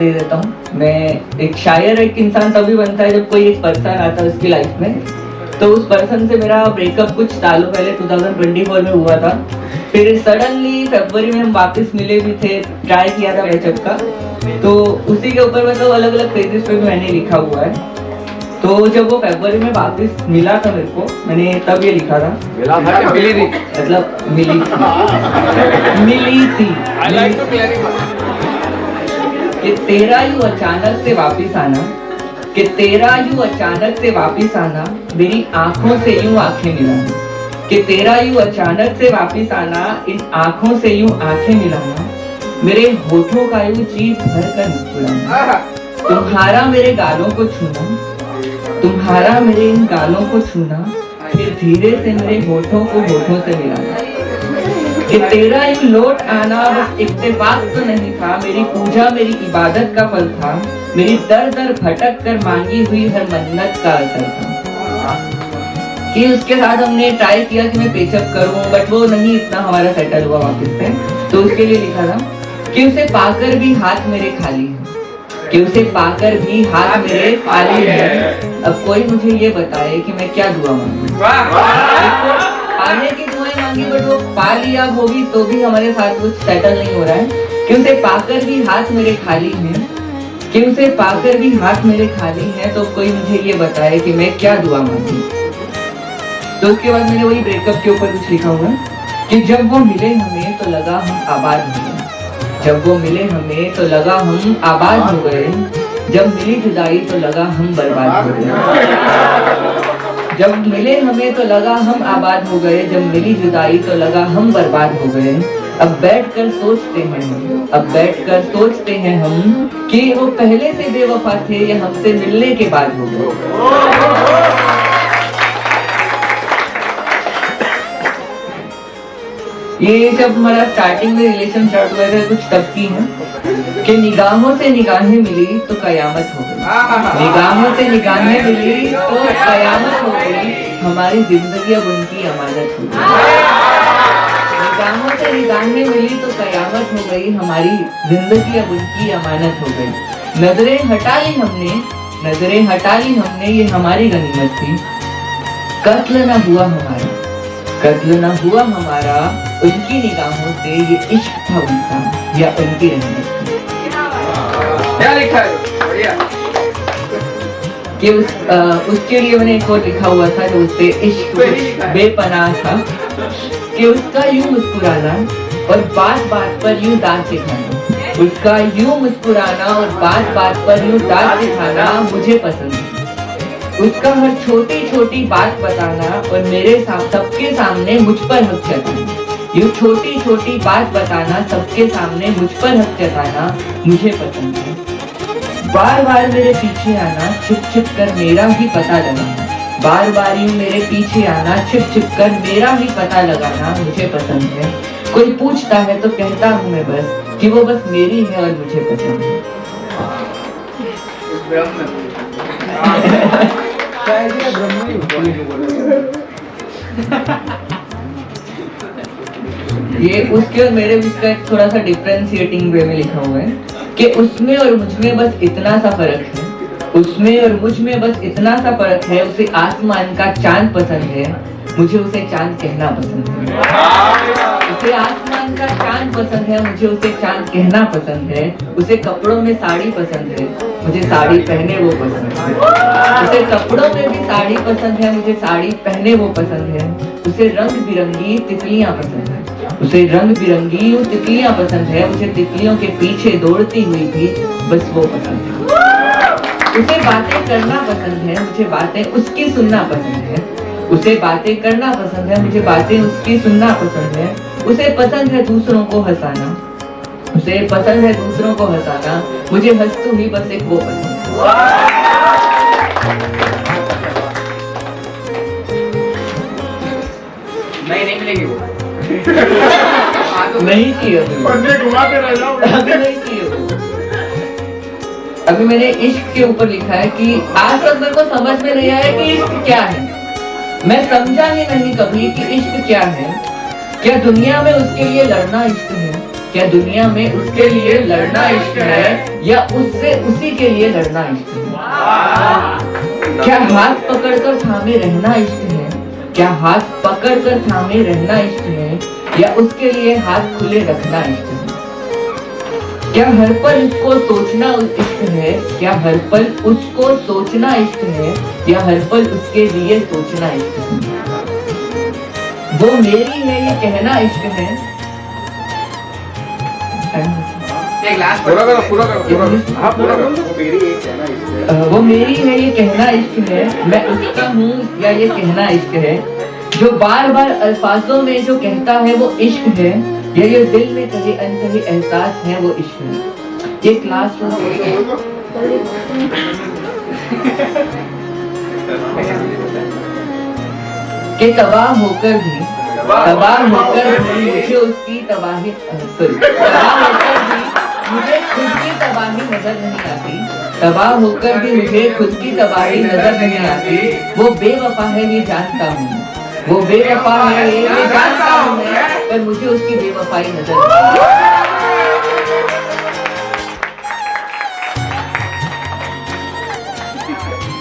दे देता हूँ। मैं एक शायर, एक इंसान तभी बनता है जब कोई एक पर्सन आता है उसकी लाइफ में। तो उस पर्सन से मेरा ब्रेकअप कुछ सालों पहले 2024 में हुआ था। फिर सडनली फरवरी में हम वापस मिले भी थे, ट्राई किया था ब्रेकअप का। तो उसी के ऊपर मतलब अलग अलग पेजेस पे मैंने लिखा हुआ है। तो जब वो फरवरी में वापस मिला था मेरे को, मैंने तब ये लिखा था, मिला था कि मिली थी? मतलब मिली थी I like to clarify. कि तेरा यूं अचानक से वापिस आना, कि तेरा यूं अचानक से वापिस आना, मेरी आंखों से यूं आंखें मिलाना, कि तेरा यूं अचानक से वापिस आना, इन आंखों से यूं आंखें मिलाना, मेरे होठों का यूं जी भर कर मुस्कुराना, तुम्हारा मेरे गालों को छूना, तुम्हारा मेरे इन गालों को छूना, फिर धीरे से मेरे होठों को होठों से मिलाना, कि तेरा यूं लौट आना बस इत्तेफाक तो नहीं था, मेरी पूजा मेरी इबादत का फल था, मेरी दर दर भटक कर मांगी हुई हर मन्नत का असर था। कि उसके साथ हमने ट्राई किया कि मैं पेचअप करूं, बट वो नहीं इतना हमारा सेटल हुआ वापस से। तो उसके लिए लिखा था कि उसे पाकर भी हाथ मेरे खाली है, कि उसे पाकर भी हाथ मेरे खाली है, अब कोई मुझे ये बताए कि मैं क्या दुआ मांगूं। पाने की दुआएं मांगी बट वो पा लिया, वो भी तो भी हमारे साथ कुछ सेटल नहीं हो रहा है। कि उसे पाकर भी हाथ मेरे खाली हैं, कि उसे पाकर भी हाथ मेरे खाली हैं, तो कोई मुझे ये बताए कि मैं क्या दुआ मांगूं। तो उसके बाद मैंने वही ब्रेकअप के ऊपर कुछ लिखा हुआ है कि जब वो मिले हमें तो लगा हम आबाद हो गए, जब वो मिले हमें तो लगा हम आबाद हो गए, जब मिली जुदाई तो लगा हम बर्बाद हो गए, जब मिले हमें तो लगा हम आबाद हो गए, जब मिली जुदाई तो लगा हम बर्बाद हो गए। अब बैठकर सोचते हैं हम, अब बैठकर सोचते हैं हम कि वो पहले से बेवफा थे या हमसे मिलने के बाद हो गए। ये जब हमारा स्टार्टिंग में रिलेशन स्टार्ट हुआ था कुछ तब की है कि निगाहों से निगाहें मिली तो कयामत हो गई, निगाहों से निगाहें मिली तो कयामत हो गई, हमारी जिंदगी अब उनकी अमानत हो गई। निगाहों से निगाहें मिली तो कयामत हो गई, हमारी जिंदगी अब उनकी अमानत हो गई। नजरें हटा ली हमने, नजरें हटा ली हमने, ये हमारी गनीमत थी। कत्ल ना हुआ हमारा, कत्ल ना हुआ हमारा, उनकी निगाहों से ये इश्क था उनका या उनकी रहमत थी। क्या लिखा है? बढ़िया। कि उसके लिए मैंने एक और लिखा हुआ था जो उससे इश्क बेपनाह था, कि उसका यूं मुस्कुराना और बात बात पर यूं दांत दिखाना, उसका यूं मुस्कुराना और बात बात पर यूं दांत दिखाना मुझे पसंद है। उसका हर छोटी छोटी बात बताना और मेरे सबके सामने मुझ पर हक जताना, यूं छोटी छोटी बात बताना, सबके सामने मुझ पर हक जताना मुझे पसंद है। बार बार मेरे पीछे आना, छिप छिप कर मेरा ही पता लगाना, बार बार यूं मेरे पीछे आना, छिप छिप कर मेरा ही पता लगाना मुझे पसंद है। कोई पूछता है तो कहता हूँ मैं बस कि वो बस मेरी है और मुझे पसंद है। ये उसके और मेरे बीच का एक थोड़ा सा डिफरेंशिएटिंग वे में लिखा हुआ है कि उसमें और मुझ में बस इतना सा फर्क है, उसमें और मुझ में बस इतना सा फर्क है, उसे आसमान का चांद पसंद है, मुझे उसे चांद कहना पसंद है। उसे आसमान का चांद पसंद है, मुझे उसे चांद कहना पसंद है। उसे कपड़ों में साड़ी पसंद है, मुझे साड़ी पहने वो पसंद है। उसे कपड़ों में भी साड़ी पसंद है, मुझे साड़ी पहने वो पसंद है। उसे रंग बिरंगी तितलियां पसंद है, उसे रंग बिरंगी तितलियां पसंद है, मुझे तितलियों के पीछे दौड़ती हुई भी बस वो पसंद है। उसे बातें करना पसंद है, मुझे बातें उसकी सुनना पसंद है। उसे बातें करना पसंद है, मुझे बातें उसकी सुनना पसंद है। उसे पसंद है दूसरों को हंसाना, उसे पसंद है दूसरों को हंसाना, मुझे हंसते हुई बस एक वो पसंद है। नहीं मिलेगी वो। नहीं चाहिए अभी नहीं चाहिए। अभी मैंने इश्क के ऊपर लिखा है कि आज तक मेरे को समझ में नहीं आया कि इश्क क्या है। मैं समझा ही नहीं कभी कि इश्क क्या है। क्या दुनिया में उसके लिए लड़ना इश्क है? क्या दुनिया में उसके लिए लड़ना इश्क है या उससे उसी के लिए लड़ना इश्क है? क्या हाथ पकड़कर थामे रहना इश्क है? क्या हाथ पकड़कर थामे रहना इश्क है या उसके लिए हाथ खुले रखना इश्क है? क्या हर पल उसको सोचना इश्क है? क्या हर पल उसको सोचना इश्क है या हर पल उसके लिए सोचना इश्क है? वो मेरी है ये कहना इश्क है। एक लास्ट पूरा करो पूरा करो पूरा करो हाँ पूरा करो वो मेरी है ये कहना इश्क है, मैं उसका हूँ या ये कहना इश्क है। जो बार बार अल्फाजों में जो कहता है वो इश्क है या ये दिल में कहीं अनकहीं एहसास है वो इश्क है। ये क्लास के तबाह होकर भी मुझे उसकी तबाही तबाह होकर भी मुझे खुद की तबाही नजर नहीं आती। तबाह होकर भी मुझे खुद की तबाही नजर नहीं आती। वो बेवफा है ये जानता हूँ, वो बेवफा है ये जानता हूँ मैं, पर मुझे उसकी बेवफाई नजर नहीं आती।